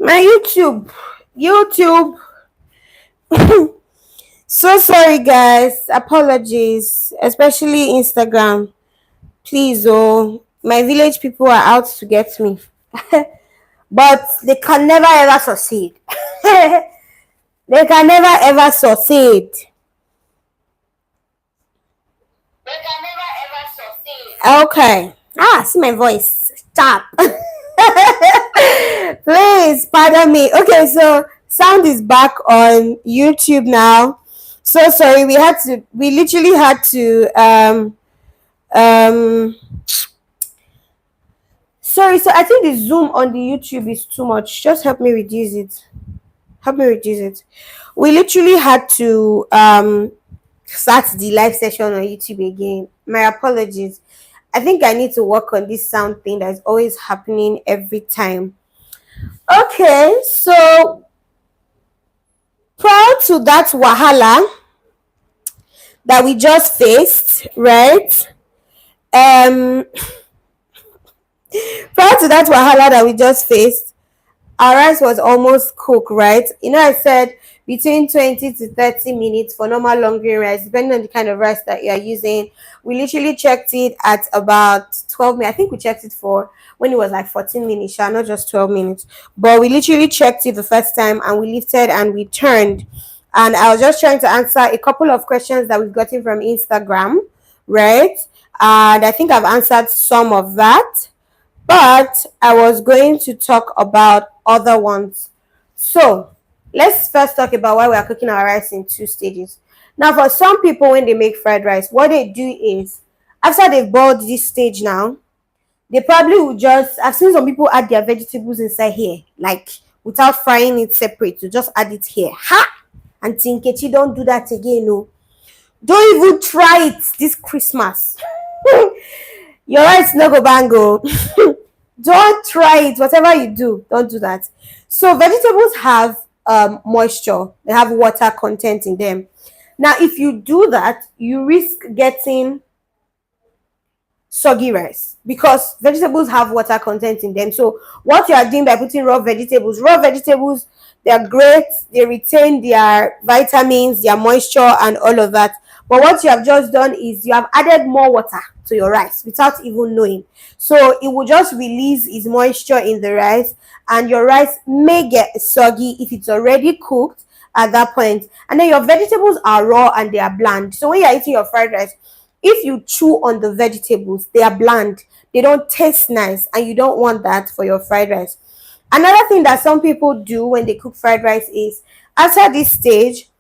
My YouTube. So sorry, guys. Apologies, especially Instagram. Please, oh, my village people are out to get me, but they can never ever succeed. They can never ever succeed. Okay. See my voice. Stop. Please pardon me. Okay, so sound is back on YouTube now. So sorry, we literally had to um sorry, so I think the zoom on the YouTube is too much. Just help me reduce it. Help me reduce it. We literally had to start the live session on YouTube again. My apologies. I think I need to work on this sound thing that's always happening every time. Okay, so prior to that wahala that we just faced, right? Um, prior to that wahala that we just faced, our rice was almost cooked, right? I said between 20 to 30 minutes for normal long grain rice, depending on the kind of rice that you are using. We literally checked it at about 12 minutes. I think we checked it for when it was like 14 minutes, not just 12 minutes. But we literally checked it the first time and we lifted and we turned. And I was just trying to answer a couple of questions that we've gotten from Instagram, right? And I think I've answered some of that, but I was going to talk about other ones. So let's first talk about why we are cooking our rice in two stages. Now, for some people, when they make fried rice, what they do is after they've boiled this stage now, they probably will just, I've seen some people add their vegetables inside here, like without frying it separate, to just add it here. Ha! And Tinkechi, don't do that again, no. Don't even try it this Christmas. Your rice no go bango. Don't try it. Whatever you do, don't do that. So vegetables have moisture. They have water content in them. Now, if you do that, you risk getting soggy rice because vegetables have water content in them. So what you are doing by putting raw vegetables, they are great. They retain their vitamins, their moisture, and all of that. But what you have just done is you have added more water to your rice without even knowing. So it will just release its moisture in the rice, and your rice may get soggy if it's already cooked at that point. And then your vegetables are raw and they are bland. So when you're eating your fried rice, if you chew on the vegetables, they are bland. They don't taste nice, and you don't want that for your fried rice. Another thing that some people do when they cook fried rice is after this stage,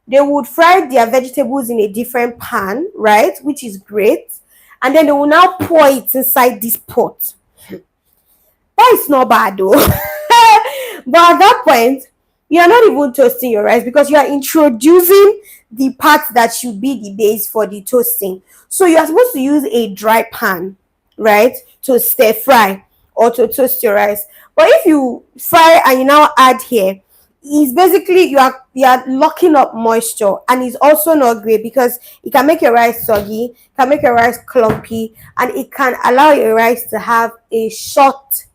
they would fry their vegetables in a different pan, right? Which is great. And then they will now pour it inside this pot. That is not bad though. But at that point, you are not even toasting your rice because you are introducing the part that should be the base for the toasting. So you are supposed to use a dry pan, right, to stir fry or to toast your rice. But if you fry and you now add here, is basically you are locking up moisture, and it's also not great because it can make your rice soggy, can make your rice clumpy, and it can allow your rice to have a short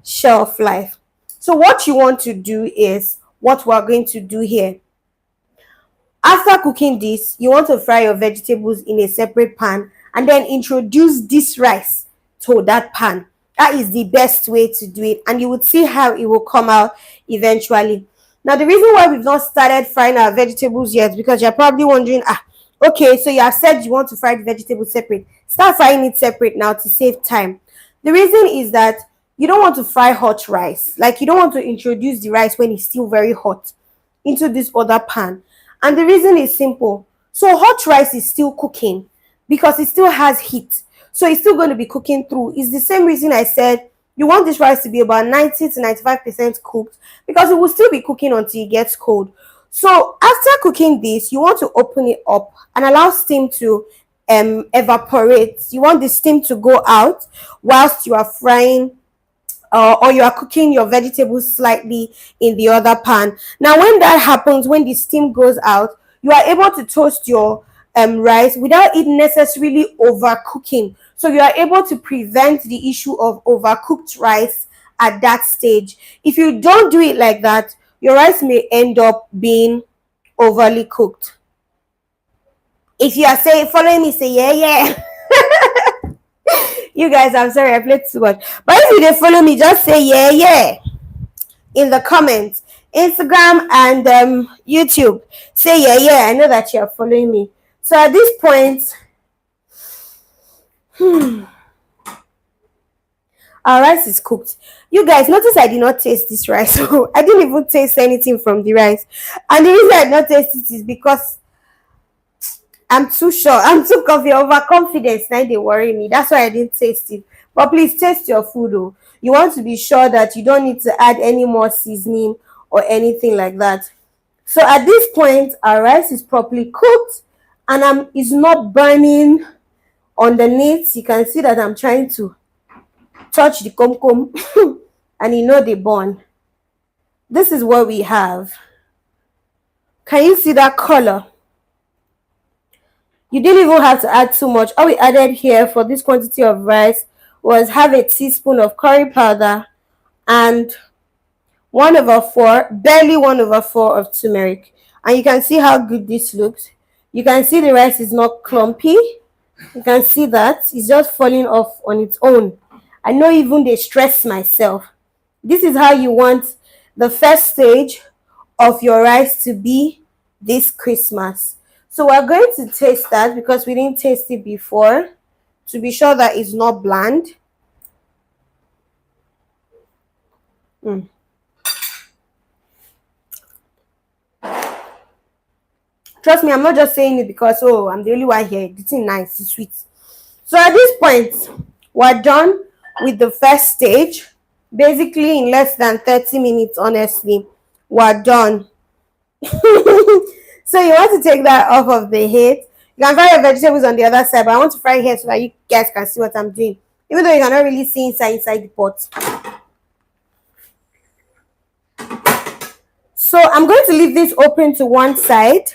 shelf life. So what you want to do is what we're going to do here. After cooking this, you want to fry your vegetables in a separate pan and then introduce this rice to that pan. That is the best way to do it, and you would see how it will come out eventually. Now, the reason why we've not started frying our vegetables yet, because you're probably wondering, okay, so you have said you want to fry the vegetables separate. Start frying it separate now to save time. The reason is that you don't want to fry hot rice. Like, you don't want to introduce the rice when it's still very hot into this other pan. And the reason is simple. So hot rice is still cooking because it still has heat. So it's still going to be cooking through. It's the same reason I said you want this rice to be about 90 to 95% cooked, because it will still be cooking until it gets cold. So after cooking this, you want to open it up and allow steam to evaporate. You want the steam to go out whilst you are frying or you are cooking your vegetables slightly in the other pan. Now, when that happens, when the steam goes out, you are able to toast your rice without it necessarily overcooking. So you are able to prevent the issue of overcooked rice at that stage. If you don't do it like that, your rice may end up being overly cooked. If you are saying following me, say yeah, yeah. You guys, I'm sorry, I played too much. But if you didn't follow me, just say yeah, yeah in the comments. Instagram and YouTube. Say yeah, yeah. I know that you're following me. So at this point, our rice is cooked. You guys notice I did not taste this rice. So I didn't even taste anything from the rice. And the reason I did not taste it is because I'm too sure. I'm too overconfident. Now they worry me. That's why I didn't taste it. But please taste your food. Oh. You want to be sure that you don't need to add any more seasoning or anything like that. So at this point, our rice is properly cooked and it's not burning underneath. You can see that I'm trying to touch the comb and they burn. This is what we have. Can you see that color? You didn't even have to add too much. All we added here for this quantity of rice was half a teaspoon of curry powder and 1/4, barely 1/4 of turmeric. And you can see how good this looks. You can see the rice is not clumpy. You can see that it's just falling off on its own. I know even they stress myself. This is how you want the first stage of your rice to be this Christmas. So we're going to taste that because we didn't taste it before to be sure that it's not bland. Trust me, I'm not just saying it because I'm the only one here. It's nice, it's sweet. So at this point, we're done with the first stage. Basically, in less than 30 minutes, honestly, we're done. So you want to take that off of the heat. You can fry your vegetables on the other side, but I want to fry here so that you guys can see what I'm doing. Even though you cannot really see inside the pot. So I'm going to leave this open to one side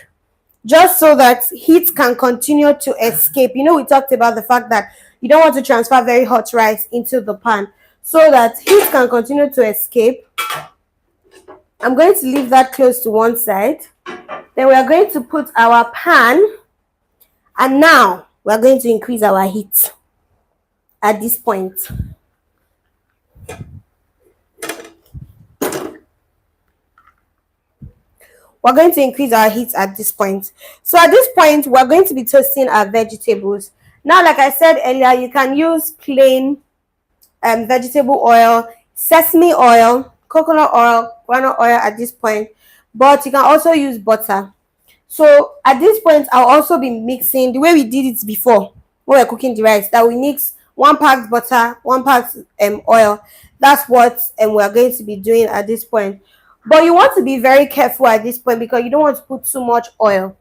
just so that heat can continue to escape. We talked about the fact that you don't want to transfer very hot rice into the pan so that heat can continue to escape. I'm going to leave that close to one side. Then we are going to put our pan, and now we are going to increase our heat at this point. We're going to increase our heat at this point. So at this point, we're going to be toasting our vegetables. Now, like I said earlier, you can use plain vegetable oil, sesame oil, coconut oil, groundnut oil at this point, but you can also use butter. So at this point, I'll also be mixing the way we did it before when we were cooking the rice, that we mix 1 part butter, 1 part oil. That's what we're going to be doing at this point. But you want to be very careful at this point because you don't want to put too much oil.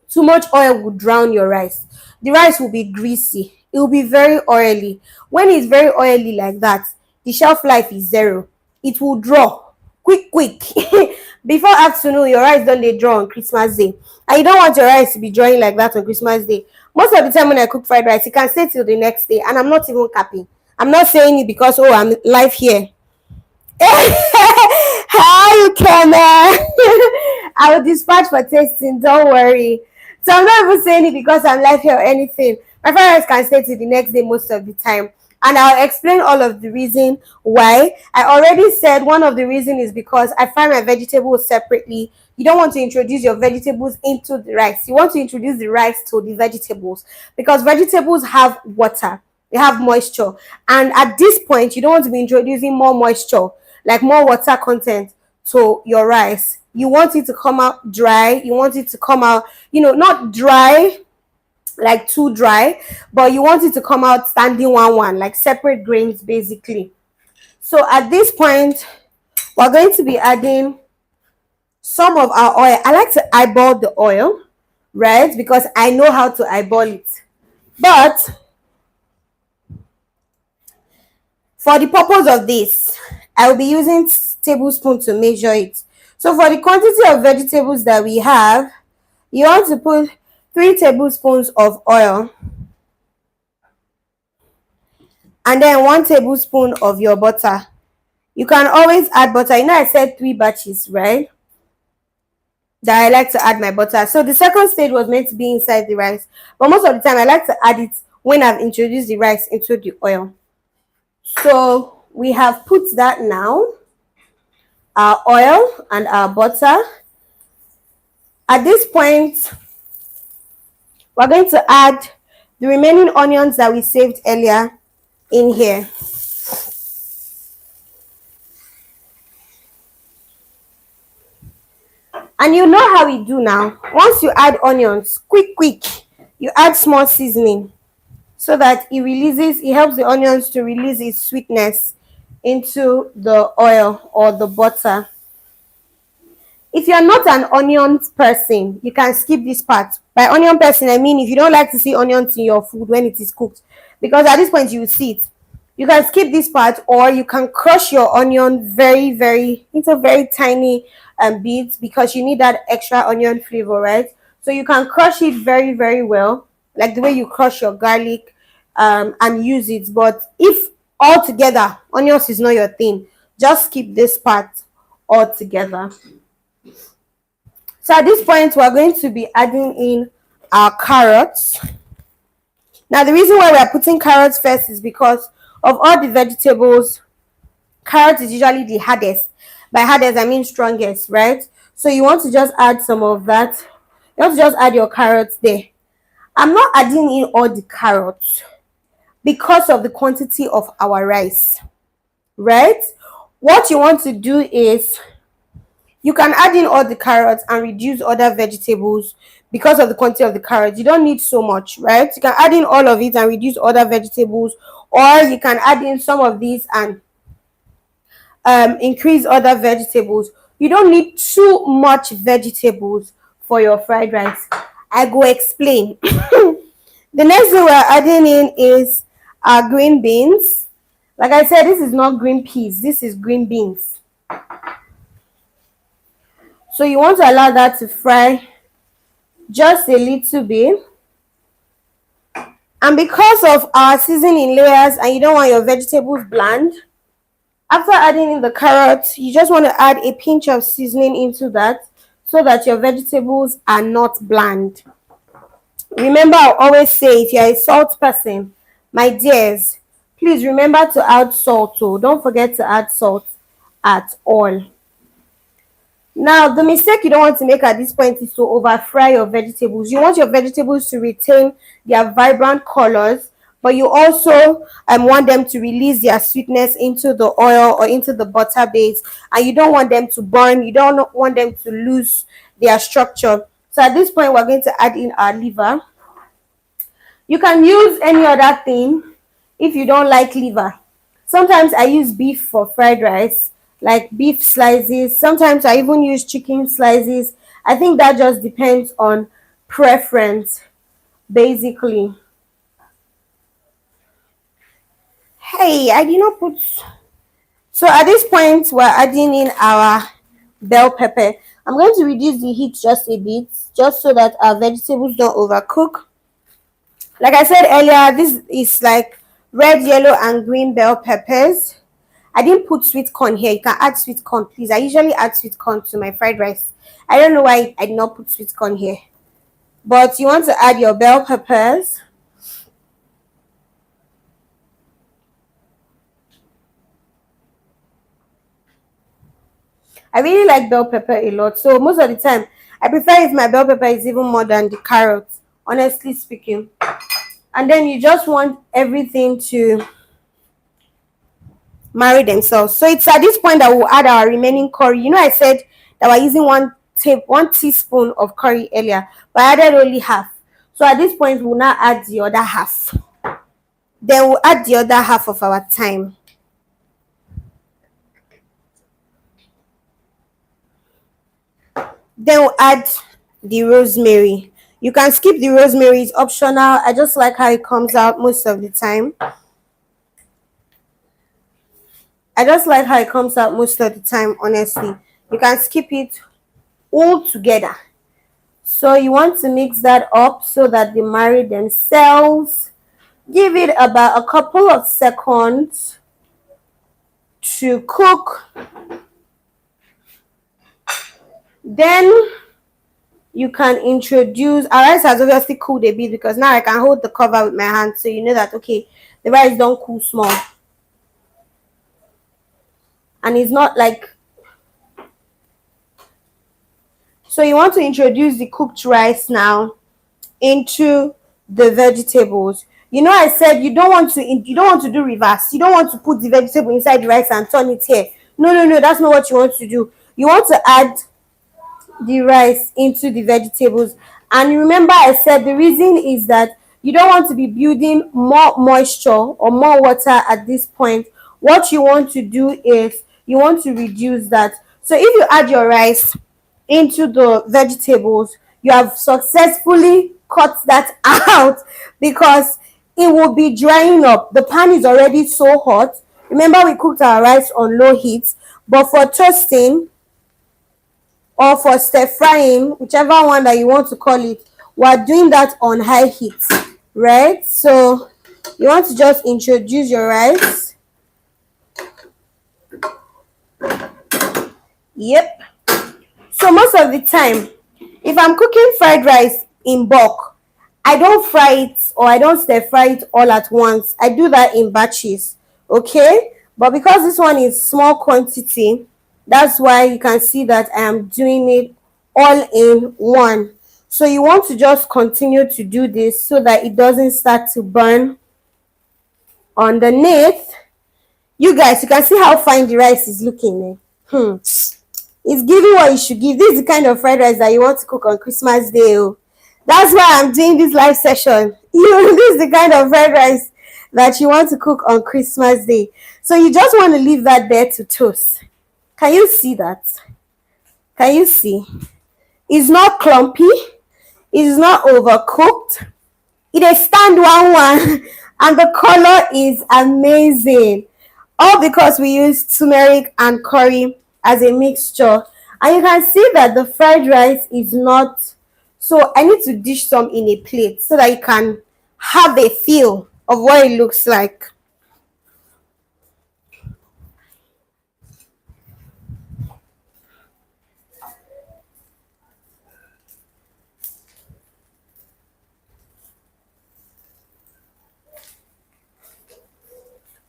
Too much oil will drown your rice. The rice will be greasy. It will be very oily. When it's very oily like that, the shelf life is 0. It will draw quick. Before afternoon, your rice don't draw on Christmas Day. And you don't want your rice to be drawing like that on Christmas Day. Most of the time when I cook fried rice, it can stay till the next day. And I'm not even capping. I'm not saying it because, I'm live here. Hi, you can. I will dispatch for tasting. Don't worry. So I'm not even saying it because I'm live here or anything. My fried rice can stay till the next day most of the time. And I'll explain all of the reason why. I already said one of the reasons is because I fry my vegetables separately. You don't want to introduce your vegetables into the rice. You want to introduce the rice to the vegetables because vegetables have water. They have moisture. And at this point, you don't want to be introducing more moisture, like more water content to your rice. You want it to come out dry. You want it to come out, not dry, like too dry, but you want it to come out standing one, like separate grains basically. So at this point, we're going to be adding some of our oil. I like to eyeball the oil, right? Because I know how to eyeball it. But for the purpose of this, I will be using tablespoon to measure it. So for the quantity of vegetables that we have, you want to put 3 tablespoons of oil and then 1 tablespoon of your butter. You can always add butter. You know I said 3 batches, right? That I like to add my butter. So the second stage was meant to be inside the rice. But most of the time I like to add it when I've introduced the rice into the oil. So we have put that now, our oil and our butter. At this point, we're going to add the remaining onions that we saved earlier in here. And you know how we do now. Once you add onions, quick, you add small seasoning so that it helps the onions to release its sweetness into the oil or the butter. If you're not an onions person, you can skip this part. By onion person, I mean if you don't like to see onions in your food when it is cooked, because at this point you will see it. You can skip this part, or you can crush your onion very into very tiny bits, because you need that extra onion flavor, right? So you can crush it very well, like the way you crush your garlic, and use it. But if altogether onions is not your thing, just skip this part altogether. So at this point, we're going to be adding in our carrots. Now, the reason why we're putting carrots first is because of all the vegetables, carrots is usually the hardest. By hardest, I mean strongest, right? So you want to just add some of that. You want to just add your carrots there. I'm not adding in all the carrots because of the quantity of our rice, right? What you want to do is, you can add in all the carrots and reduce other vegetables because of the quantity of the carrots. You don't need so much, right? You can add in all of it and reduce other vegetables, or you can add in some of these and increase other vegetables. You don't need too much vegetables for your fried rice. I go explain. The next thing we're adding in is our green beans. Like I said, this is not green peas, this is green beans. So you want to allow that to fry just a little bit. And because of our seasoning layers and you don't want your vegetables bland, after adding in the carrots, you just want to add a pinch of seasoning into that so that your vegetables are not bland. Remember, I always say, if you're a salt person, my dears, please remember to add salt. Oh, don't forget to add salt at all. Now, the mistake you don't want to make at this point is to over fry your vegetables. You want your vegetables to retain their vibrant colors, but you also want them to release their sweetness into the oil or into the butter base, and you don't want them to burn. You don't want them to lose their structure. So at this point, we're going to add in our liver. You can use any other thing if you don't like liver. Sometimes I use beef for fried rice, like beef slices. Sometimes I even use chicken slices. I think that just depends on preference, basically. Hey, I did not put. So at this point, we're adding in our bell pepper. I'm going to reduce the heat just a bit, just so that our vegetables don't overcook. Like I said earlier, this is like red, yellow, and green bell peppers. I didn't put sweet corn here. You can add sweet corn, please. I usually add sweet corn to my fried rice. I don't know why I did not put sweet corn here. But you want to add your bell peppers. I really like bell pepper a lot. So most of the time, I prefer if my bell pepper is even more than the carrots, honestly speaking. And then you just want everything to marry themselves. So it's at this point that we'll add our remaining curry. You know, I said that we're using one teaspoon of curry earlier, but I added only half. So at this point, we'll now add the other half. Then we'll add the other half of our thyme. Then we'll add the rosemary. You can skip the rosemary, it's optional. I just like how it comes out most of the time. Honestly. You can skip it all together. So you want to mix that up so that they marry themselves. Give it about a couple of seconds. to cook, then you can introduce. Our rice has obviously cooled a bit because now I can hold the cover with my hand, so you know that okay, the rice don't cool small, and it's not like. So you want to introduce the cooked rice now into the vegetables. You know, I said you don't want to do reverse. You don't want to put the vegetable inside the rice and turn it here. No, no, no, that's not what you want to do. You want to add the rice into the vegetables. And remember, I said the reason is that you don't want to be building more moisture or more water at this point. What you want to do is you want to reduce that. So if you add your rice into the vegetables, you have successfully cut that out because it will be drying up. The pan is already so hot. Remember, we cooked our rice on low heat, but for toasting or for stir frying, whichever one that you want to call it, we're doing that on high heat, right? So you want to just introduce your rice. Yep. So most of the time, if I'm cooking fried rice in bulk, I don't fry it or I don't stir fry it all at once. I do that in batches, okay? But because this one is small quantity, that's why you can see that I am doing it all in one. So you want to just continue to do this so that it doesn't start to burn underneath. You guys, you can see how fine the rice is looking. It's giving what you should give. This is the kind of fried rice that you want to cook on Christmas Day. Oh. That's why I'm doing this live session. This is the kind of fried rice that you want to cook on Christmas Day. So you just want to leave that there to toast. Can you see that? Can you see? It's not clumpy. It's not overcooked. It is stand one and the color is amazing. All because we use turmeric and curry as a mixture. And you can see that the fried rice is not. So I need to dish some in a plate so that you can have a feel of what it looks like.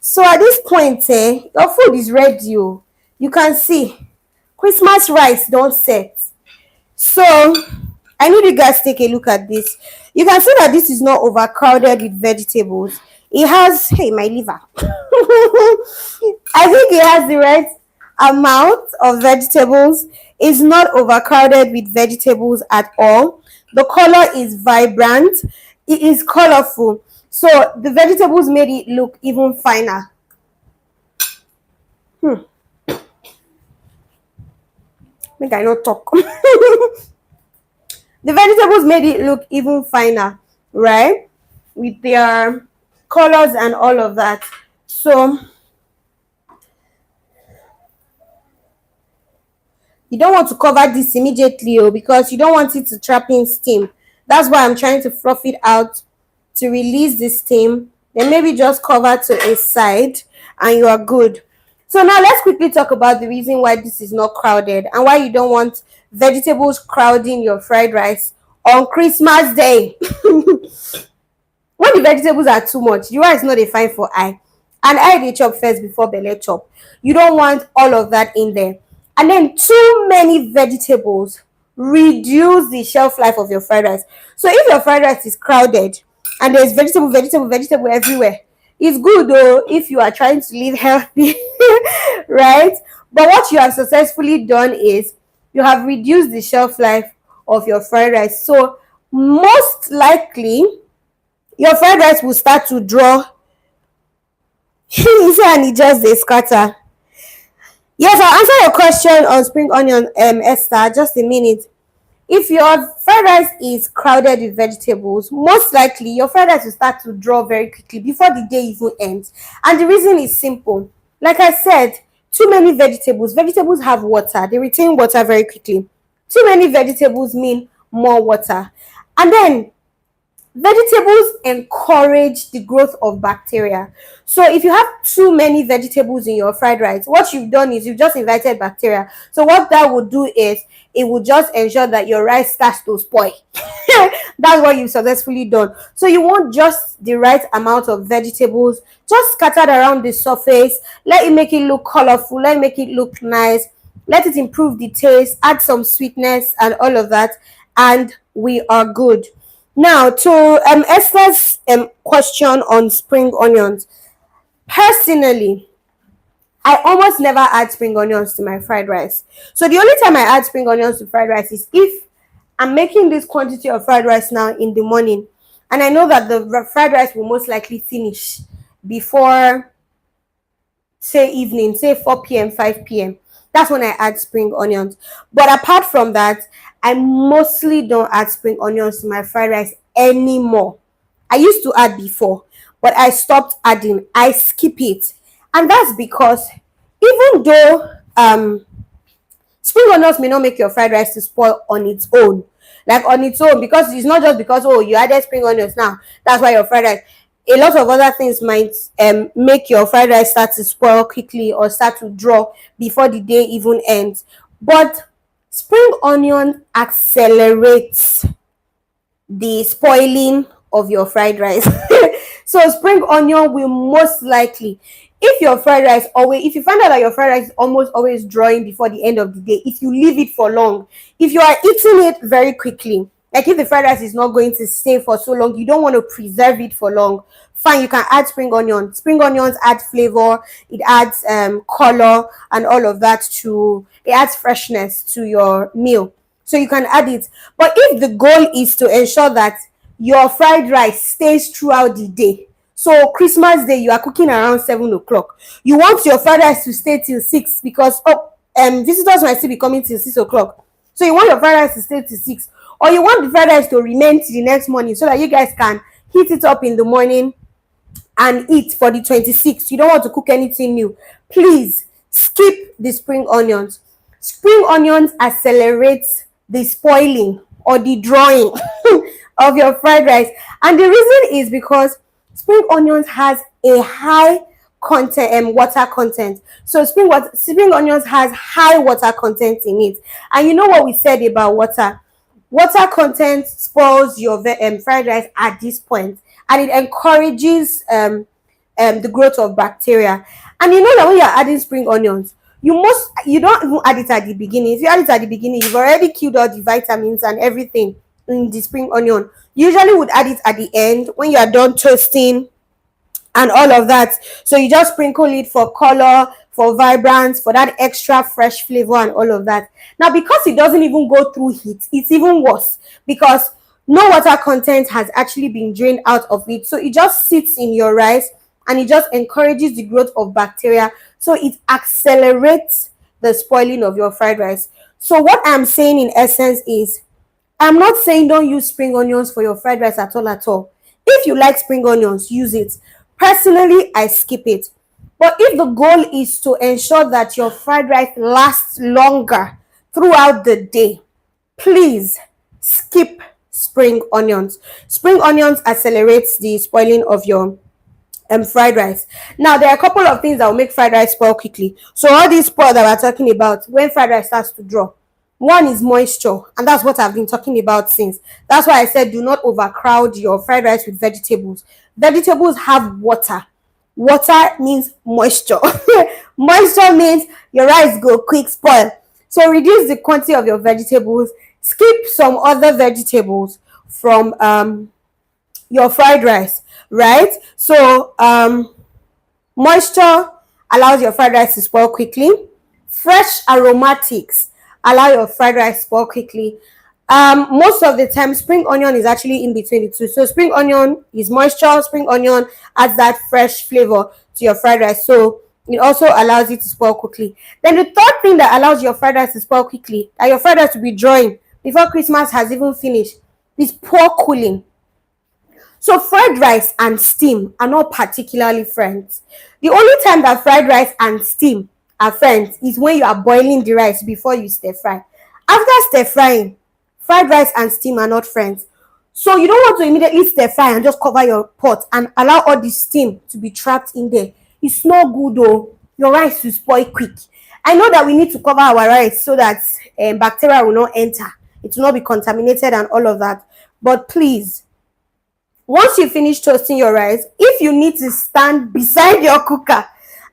So at this point, your food is ready. Oh. You can see Christmas rice don't set. So I need you guys to take a look at this. You can see that this is not overcrowded with vegetables. It has, hey, my liver. I think it has the right amount of vegetables. It's not overcrowded with vegetables at all. The color is vibrant. It is colorful. So the vegetables made it look even finer. Make I not talk. The vegetables made it look even finer, right? With their colors and all of that. So you don't want to cover this immediately because you don't want it to trap in steam. That's why I'm trying to fluff it out to release the steam. Then maybe just cover to a side and you are good. So now let's quickly talk about the reason why this is not crowded and why you don't want vegetables crowding your fried rice on Christmas Day. When the vegetables are too much, the rice not a fine for eye. And eye dey chop first before belle chop. You don't want all of that in there. And then too many vegetables reduce the shelf life of your fried rice. So if your fried rice is crowded and there's vegetable everywhere, it's good though if you are trying to live healthy, right? But what you have successfully done is you have reduced the shelf life of your fried rice. So most likely your fried rice will start to draw. And it just they scatter. Yes, I'll answer your question on spring onion, Esther. Just a minute. If your fried rice is crowded with vegetables, most likely your fried rice will start to draw very quickly before the day even ends. And the reason is simple. Like I said, too many vegetables have water. They retain water very quickly. Too many vegetables mean more water. And then Vegetables encourage the growth of bacteria. So if you have too many vegetables in your fried rice, what you've done is you've just invited bacteria. So what that would do is it will just ensure that your rice starts to spoil. That's what you've successfully done. So you want just the right amount of vegetables, just scattered around the surface. Let it make it look colorful. Let it make it look nice. Let it improve the taste. Add some sweetness and all of that, and we are good. Now to Esther's question on spring onions. Personally, I almost never add spring onions to my fried rice. So the only time I add spring onions to fried rice is if I'm making this quantity of fried rice now in the morning, and I know that the fried rice will most likely finish before, say, evening, say 4 p.m., 5 p.m. That's when I add spring onions. But apart from that, I mostly don't add spring onions to my fried rice anymore. I used to add before, but I stopped adding. I skip it. And that's because even though spring onions may not make your fried rice to spoil on its own, like on its own, because it's not just because, oh, you added spring onions now, that's why your fried rice. A lot of other things might make your fried rice start to spoil quickly or start to draw before the day even ends. But spring onion accelerates the spoiling of your fried rice. So spring onion will most likely, if your fried rice always, if you find out that your fried rice is almost always drawing before the end of the day, if you leave it for long, if you are eating it very quickly, like if the fried rice is not going to stay for so long, you don't want to preserve it for long, fine, you can add spring onion. Spring onions add flavor, it adds color and all of that, to it adds freshness to your meal, so you can add it. But if the goal is to ensure that your fried rice stays throughout the day, so Christmas day you are cooking around 7 o'clock, you want your fried rice to stay till 6, because visitors might still be coming till 6 o'clock, so you want your fried rice to stay till 6, or you want the fried rice to remain till the next morning so that you guys can heat it up in the morning and eat for the 26th. You don't want to cook anything new. Please skip the spring onions. Spring onions accelerate the spoiling or the drawing of your fried rice, and the reason is because spring onions has a high content and water content. So spring onions has high water content in it, and you know what we said about water. Water content spoils your fried rice at this point, and it encourages the growth of bacteria. And you know that when you're adding spring onions, you don't even add it at the beginning. If you add it at the beginning, you've already killed all the vitamins and everything in the spring onion. You usually would add it at the end when you are done toasting and all of that. So you just sprinkle it for color, for vibrance, for that extra fresh flavor and all of that. Now, because it doesn't even go through heat, it's even worse, because no water content has actually been drained out of it. So it just sits in your rice and it just encourages the growth of bacteria. So it accelerates the spoiling of your fried rice. So what I'm saying in essence is, I'm not saying don't use spring onions for your fried rice at all at all. If you like spring onions, use it. Personally, I skip it. But if the goal is to ensure that your fried rice lasts longer throughout the day, please skip spring onions. Spring onions accelerates the spoiling of your fried rice. Now, there are a couple of things that will make fried rice spoil quickly. So all these spoil that we're talking about, when fried rice starts to draw, one is moisture, and that's what I've been talking about since. That's why I said do not overcrowd your fried rice with vegetables. Vegetables have water. Water means moisture. Moisture means your rice go quick spoil. So reduce the quantity of your vegetables. Skip some other vegetables from your fried rice, right? So moisture allows your fried rice to spoil quickly. Fresh aromatics allow your fried rice to spoil quickly. Most of the time, spring onion is actually in between the two. So spring onion is moisture, spring onion adds that fresh flavor to your fried rice. So it also allows it to spoil quickly. Then the third thing that allows your fried rice to spoil quickly, that your fried rice to be drawing before Christmas has even finished, is poor cooling. So fried rice and steam are not particularly friends. The only time that fried rice and steam are friends is when you are boiling the rice before you stir fry. After stir frying, fried rice and steam are not friends. So you don't want to immediately stir fry and just cover your pot and allow all the steam to be trapped in there. It's not good though. Your rice will spoil quick. I know that we need to cover our rice so that bacteria will not enter. It will not be contaminated and all of that. But please, once you finish toasting your rice, if you need to stand beside your cooker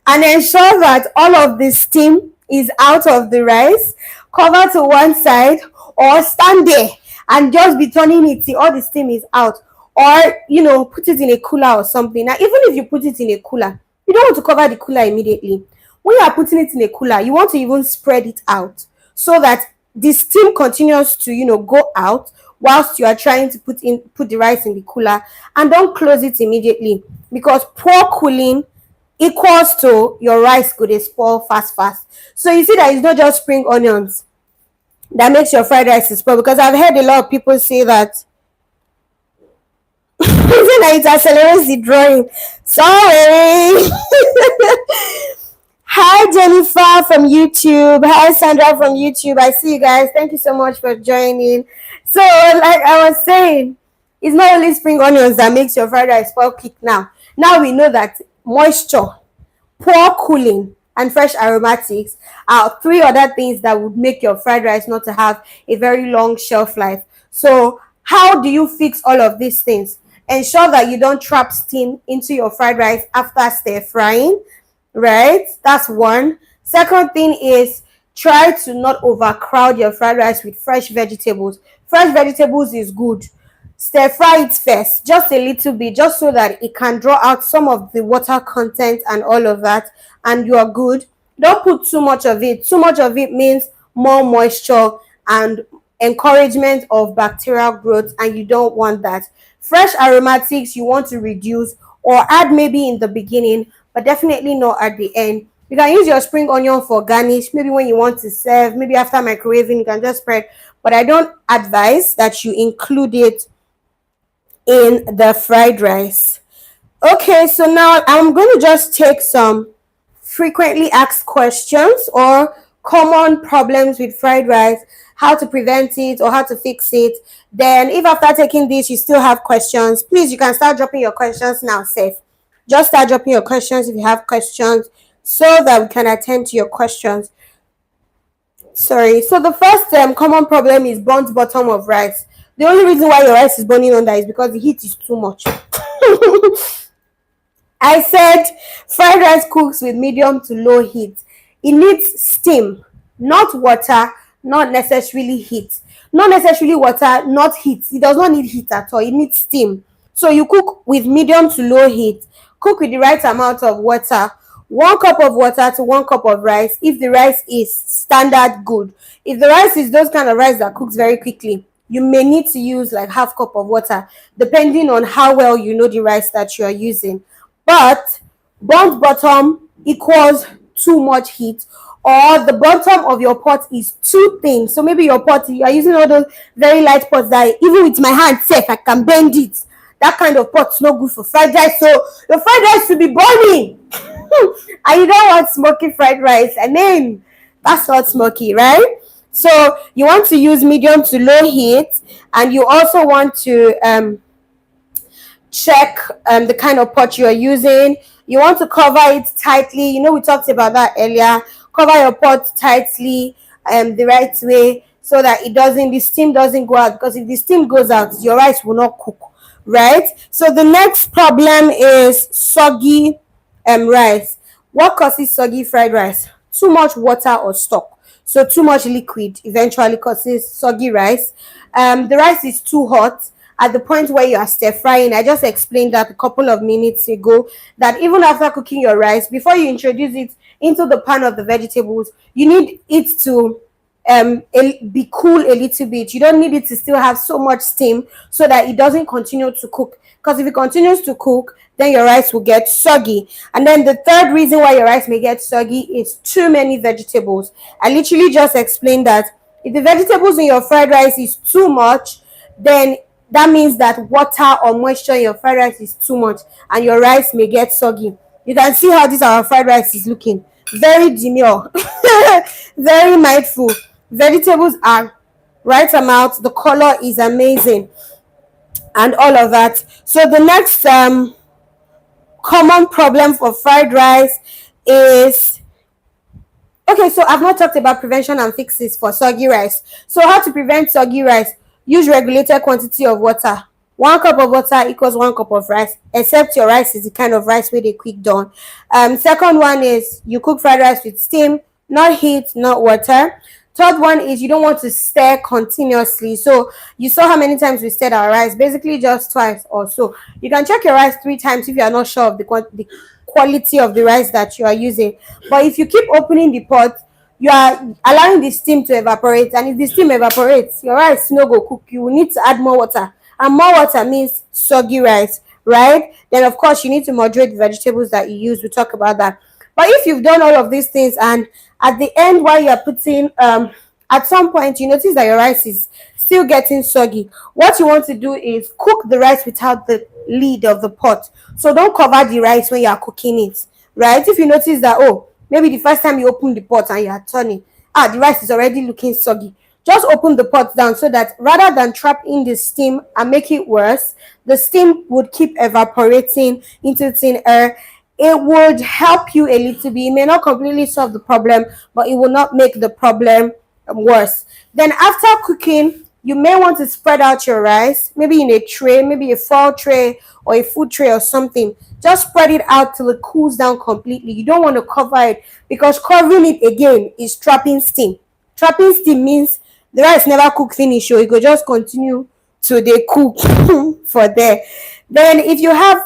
and ensure that all of the steam is out of the rice, cover to one side or stand there and just be turning it till all the steam is out, or put it in a cooler or something. Now, even if you put it in a cooler, you don't want to cover the cooler immediately. When you are putting it in a cooler, you want to even spread it out so that the steam continues to go out whilst you are trying to put the rice in the cooler. And don't close it immediately, because poor cooling equals to your rice go dey spoil fast. So you see that it's not just spring onions that makes your fried rice spoil, because I've heard a lot of people say that even that it accelerates the drawing. Sorry. Hi Jennifer from YouTube. Hi Sandra from YouTube. I see you guys. Thank you so much for joining. So, like I was saying, it's not only spring onions that makes your fried rice spoil quick now. Now we know that moisture, poor cooling, and fresh aromatics are three other things that would make your fried rice not to have a very long shelf life. So, how do you fix all of these things? Ensure that you don't trap steam into your fried rice after stir frying, right? That's one. Second thing is, try to not overcrowd your fried rice with fresh vegetables. Fresh vegetables is good. Stir fry it first, just a little bit, just so that it can draw out some of the water content and all of that, and you are good. Don't put too much of it. Too much of it means more moisture and encouragement of bacterial growth, and you don't want that. Fresh aromatics you want to reduce or add maybe in the beginning, but definitely not at the end. You can use your spring onion for garnish, maybe when you want to serve, maybe after microwaving, you can just spread. But I don't advise that you include it in the fried rice. Okay, so now I'm going to just take some frequently asked questions or common problems with fried rice, how to prevent it or how to fix it. Then if after taking this you still have questions, please, you can start dropping your questions now, safe. Just start dropping your questions if you have questions so that we can attend to your questions. Sorry. So the first common problem is burnt bottom of rice. The only reason why your rice is burning under is because the heat is too much. I said fried rice cooks with medium to low heat. It needs steam, not water, not necessarily heat. Not necessarily water, not heat. It does not need heat at all. It needs steam. So you cook with medium to low heat. Cook with the right amount of water. 1 cup of water to 1 cup of rice if the rice is standard good. If the rice is those kind of rice that cooks very quickly, you may need to use like 1/2 cup of water, depending on how well you know the rice that you are using. But burnt bottom equals too much heat, or the bottom of your pot is too thin. So maybe your pot, you are using all those very light pots that even with my hand safe I can bend it. That kind of pot is not good for fried rice. So your fried rice should be burning. And you don't want smoky fried rice. I mean, that's not smoky, right? So you want to use medium to low heat, and you also want to check the kind of pot you are using. You want to cover it tightly. We talked about that earlier. Cover your pot tightly the right way so that the steam doesn't go out, because if the steam goes out, your rice will not cook, right? So the next problem is soggy rice. What causes soggy fried rice? Too much water or stock. So too much liquid eventually causes soggy rice. The rice is too hot at the point where you are stir frying. I just explained that a couple of minutes ago, that even after cooking your rice, before you introduce it into the pan of the vegetables, you need it to be cool a little bit. You don't need it to still have so much steam so that it doesn't continue to cook, because if it continues to cook, then your rice will get soggy. And then the third reason why your rice may get soggy is too many vegetables. I literally just explained that if the vegetables in your fried rice is too much, then that means that water or moisture in your fried rice is too much and your rice may get soggy. You can see how this our fried rice is looking. Very demure. Very mindful. Vegetables are right amount. The color is amazing. and all of that. So the next common problem for fried rice is, okay, so I've not talked about prevention and fixes for soggy rice. So how to prevent soggy rice? Use regulated quantity of water. 1 cup of water equals 1 cup of rice, except your rice is the kind of rice where they quick done. Second one is you cook fried rice with steam, not heat, not water. Third one is you don't want to stir continuously. So you saw how many times we stirred our rice, basically just twice or so. You can check your rice 3 times if you are not sure of the quality of the rice that you are using. But if you keep opening the pot, you are allowing the steam to evaporate, and if the steam evaporates, your rice no go cook. You will need to add more water, and more water means soggy rice, right? Then of course you need to moderate the vegetables that you use. We talk about that. But if you've done all of these things, and at the end while you're putting at some point you notice that your rice is still getting soggy, what you want to do is cook the rice without the lid of the pot. So don't cover the rice when you are cooking it, right? If you notice that, oh, maybe the first time you open the pot and you are turning, the rice is already looking soggy, just open the pot down, so that rather than trap in the steam and make it worse, the steam would keep evaporating into thin air. It would help you a little bit. It may not completely solve the problem, but it will not make the problem worse. Then after cooking, you may want to spread out your rice, maybe in a tray, maybe a foil tray or a food tray or something. Just spread it out till it cools down completely. You don't want to cover it, because covering it again is trapping steam. Trapping steam means the rice never cook finish, so it go just continue to dey cook for there. Then if you have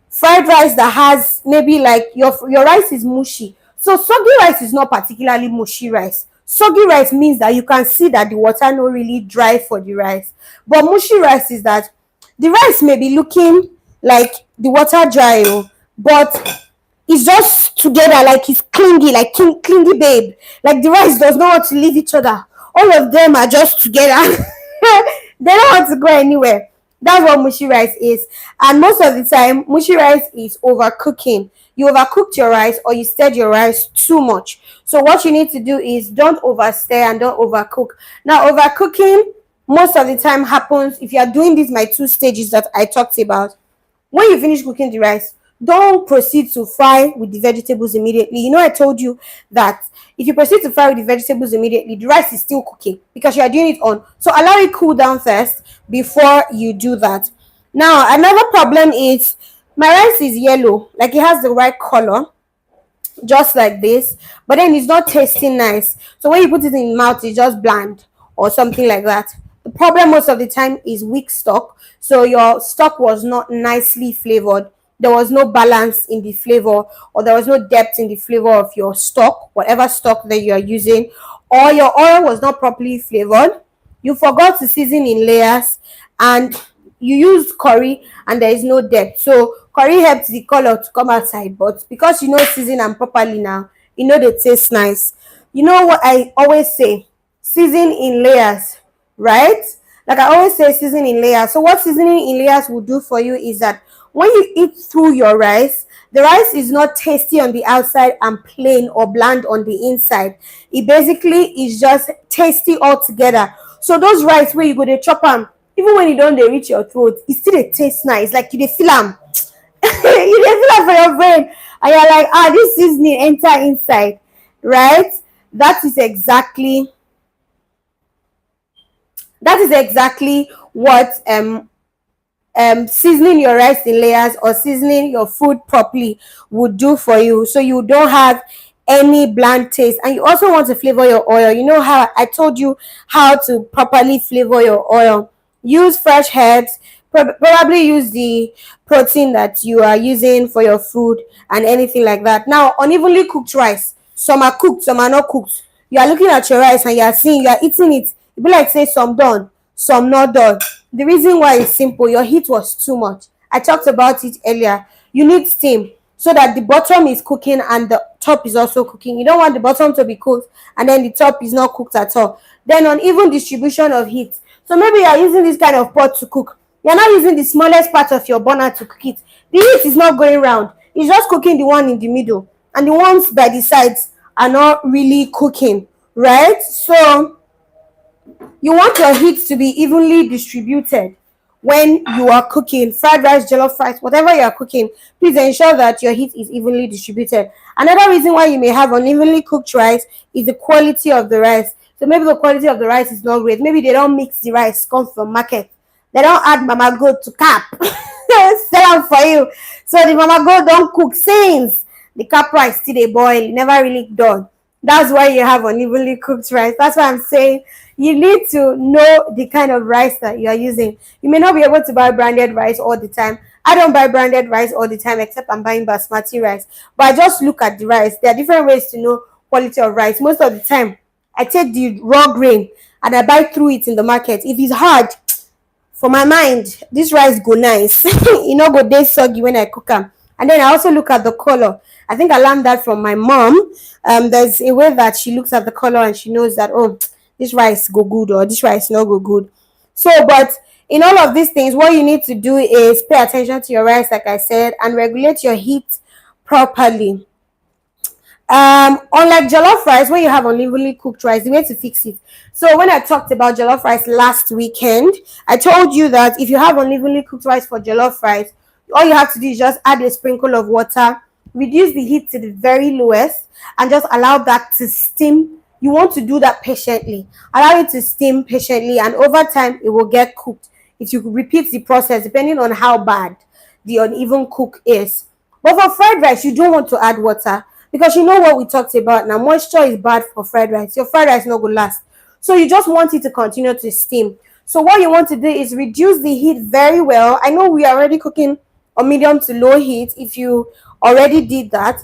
fried rice that has maybe like your rice is mushy. So soggy rice is not particularly mushy rice. Soggy rice means that you can see that the water no really dry for the rice. But mushy rice is that the rice may be looking like the water dry, but it's just together, like it's clingy, like clingy babe. Like the rice does not want to leave each other. All of them are just together. They don't want to go anywhere. That's what mushy rice is. And most of the time, mushy rice is overcooking. You overcooked your rice, or you stirred your rice too much. So what you need to do is don't overstir and don't overcook. Now, overcooking most of the time happens if you are doing these my 2 stages that I talked about. When you finish cooking the rice, don't proceed to fry with the vegetables immediately. You know, I told you that if you proceed to fry with the vegetables immediately, the rice is still cooking because you are doing it on. So allow it cool down first before you do that. Now, another problem is my rice is yellow, like it has the right color, just like this, but then it's not tasting nice. So when you put it in mouth, it's just bland or something like that. The problem most of the time is weak stock. So your stock was not nicely flavored. There was no balance in the flavor, or there was no depth in the flavor of your stock, whatever stock that you are using, or your oil was not properly flavored. You forgot to season in layers, and you used curry and there is no depth. So curry helps the color to come outside, but because you know season them properly now, you know they taste nice. You know what I always say? Season in layers, right? Like I always say, season in layers. So what seasoning in layers will do for you is that when you eat through your rice, the rice is not tasty on the outside and plain or bland on the inside. It basically is just tasty altogether. So those rice where you go to chop them, even when you don't they reach your throat, it still they taste nice. Like you they feel them. You dey feel am for your brain, and you're like, this seasoning enter inside, right? That is exactly what seasoning your rice in layers or seasoning your food properly would do for you, so you don't have any bland taste. And you also want to flavor your oil. You know how I told you how to properly flavor your oil. Use fresh herbs, probably use the protein that you are using for your food and anything like that. Now, unevenly cooked rice, some are cooked, some are not cooked. You are looking at your rice and you are eating it. It be like say some done, some not done. The reason why is simple. Your heat was too much. I talked about it earlier. You need steam so that the bottom is cooking and the top is also cooking. You don't want the bottom to be cooked and then the top is not cooked at all. Then uneven distribution of heat. So maybe you are using this kind of pot to cook. You're not using the smallest part of your burner to cook it. The heat is not going round. It's just cooking the one in the middle. And the ones by the sides are not really cooking, right? So You want your heat to be evenly distributed when you are cooking fried rice, jollof rice, whatever you are cooking. Please ensure that your heat is evenly distributed. Another reason why you may have unevenly cooked rice is the quality of the rice. So maybe the quality of the rice is not great. Maybe they don't mix the rice come from market. They don't add mama goat to cap. Sell am for you. So the mama goat don't cook since the cap rice still dey boil, never really done. That's why you have unevenly cooked rice. That's why I'm saying you need to know the kind of rice that you're using. You may not be able to buy branded rice all the time. I don't buy branded rice all the time, except I'm buying basmati rice. But I just look at the rice. There are different ways to know quality of rice. Most of the time, I take the raw grain and I buy through it in the market. If it's hard, for my mind, this rice go nice. E no go dey soggy when I cook am. And then I also look at the color. I think I learned that from my mom. There's a way that she looks at the color and she knows that, oh, this rice go good or this rice no go good. So, but in all of these things, what you need to do is pay attention to your rice, like I said, and regulate your heat properly. Unlike jollof rice, when you have unevenly cooked rice, the way to fix it. So when I talked about jollof rice last weekend, I told you that if you have unevenly cooked rice for jollof rice, all you have to do is just add a sprinkle of water, reduce the heat to the very lowest, and just allow that to steam. You want to do that patiently. Allow it to steam patiently, and over time, it will get cooked. If you repeat the process, depending on how bad the uneven cook is. But for fried rice, you don't want to add water because you know what we talked about now. Moisture is bad for fried rice. Your fried rice not going to last. So you just want it to continue to steam. So what you want to do is reduce the heat very well. I know we are already cooking on medium to low heat. If you already did that,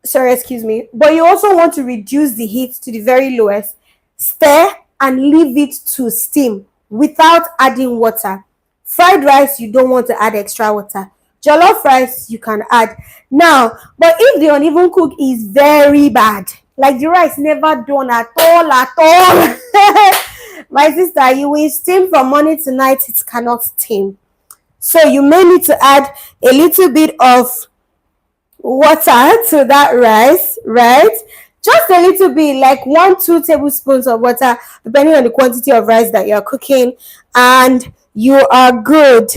sorry, excuse me, but you also want to reduce the heat to the very lowest, stir and leave it to steam without adding water. Fried rice, you don't want to add extra water. Jollof rice, you can add now. But if the uneven cook is very bad, like the rice never done at all, my sister, you will steam from morning to night. It cannot steam. So you may need to add a little bit of water to that rice, right? Just a little bit, like 1-2 tablespoons of water, depending on the quantity of rice that you're cooking, and you are good.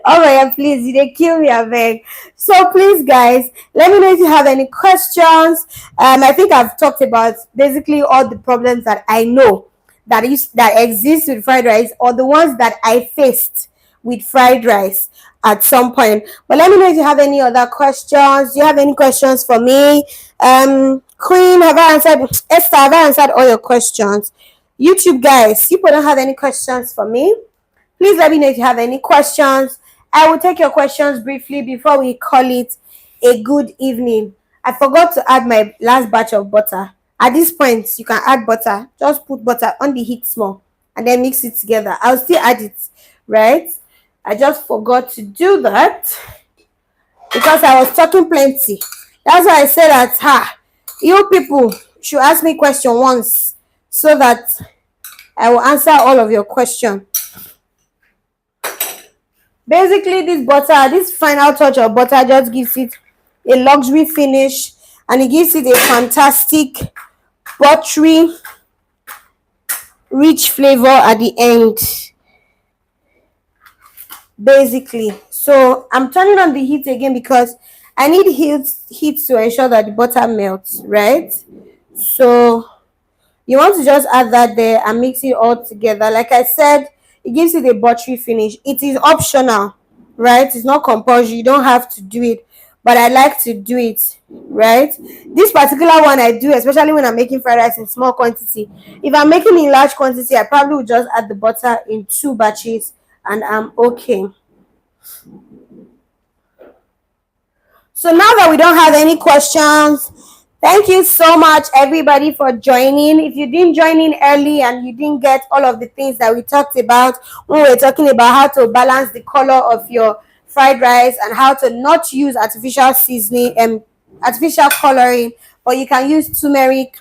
Oh my god, please, you dey kill me, abeg. So please, guys, let me know if you have any questions. I think I've talked about basically all the problems that I know that exist with fried rice, or the ones that I faced with fried rice at some point. But let me know if you have any other questions. Do you have any questions for me? Queen, have I answered? Esther, have I answered all your questions? YouTube guys, people don't have any questions for me? Please let me know if you have any questions. I will take your questions briefly before we call it a good evening. I forgot to add my last batch of butter. At this point, you can add butter. Just put butter on the heat small and then mix it together. I'll still add it, right? I just forgot to do that because I was talking plenty. That's why I said that, you people should ask me question once so that I will answer all of your questions. Basically, this final touch of butter just gives it a luxury finish, and it gives it a fantastic buttery rich flavor at the end, basically. So I'm turning on the heat again because I need heat to ensure that the butter melts, right? So you want to just add that there and mix it all together. Like I said, it gives it a buttery finish. It is optional, right? It's not compulsory. You don't have to do it, but I like to do it, right? This particular one I do, especially when I'm making fried rice in small quantity. If I'm making in large quantity, I probably would just add the butter in 2 batches and I'm okay. So now that we don't have any questions, thank you so much, everybody, for joining. If you didn't join in early and you didn't get all of the things that we talked about when we were talking about how to balance the color of your fried rice and how to not use artificial seasoning and artificial coloring, but you can use turmeric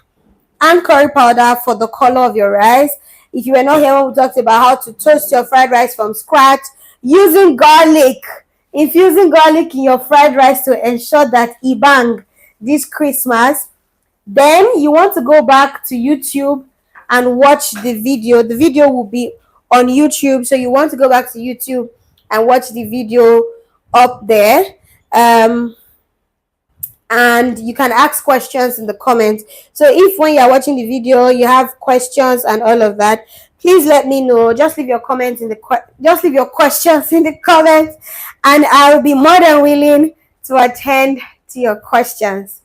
and curry powder for the color of your rice. If you were not here when we talked about how to toast your fried rice from scratch using garlic, infusing garlic in your fried rice to ensure that it bang this Christmas. Then you want to go back to YouTube and watch the video. The video will be on YouTube, so you want to go back to YouTube and watch the video up there. Um, and you can ask questions in the comments. So if when you're watching the video you have questions and all of that, please let me know. Just leave your comments in the just leave your questions in the comments, and I'll be more than willing to attend to your questions.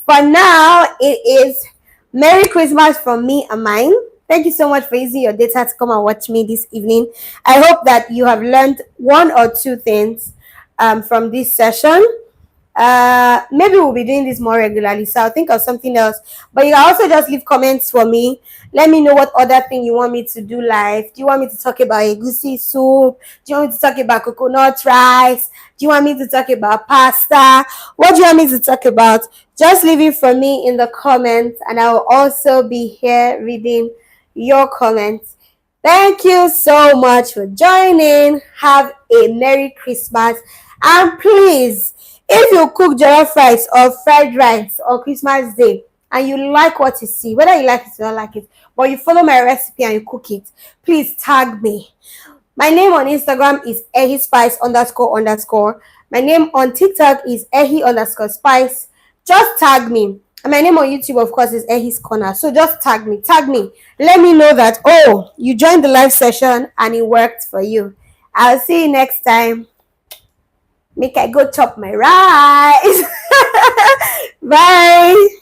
For now, it is Merry Christmas from me and mine. Thank you so much for using your data to come and watch me this evening. I hope that you have learned one or two things from this session. Maybe we'll be doing this more regularly, so I'll think of something else. But you can also just leave comments for me. Let me know what other thing you want me to do live. Do you want me to talk about egusi soup? Do you want me to talk about coconut rice? Do you want me to talk about pasta? What do you want me to talk about? Just leave it for me in the comments, and I will also be here reading your comments. Thank you so much for joining. Have a Merry Christmas. And please, if you cook jollof rice or fried rice on Christmas Day and you like what you see, whether you like it or not like it, but you follow my recipe and you cook it, please tag me. My name on Instagram is ehispice__. My name on TikTok is ehi_spice. Just tag me. And my name on YouTube, of course, is Ehi's Corner. So just tag me. Tag me. Let me know that, oh, you joined the live session and it worked for you. I'll see you next time. Make I go chop my rice. Bye.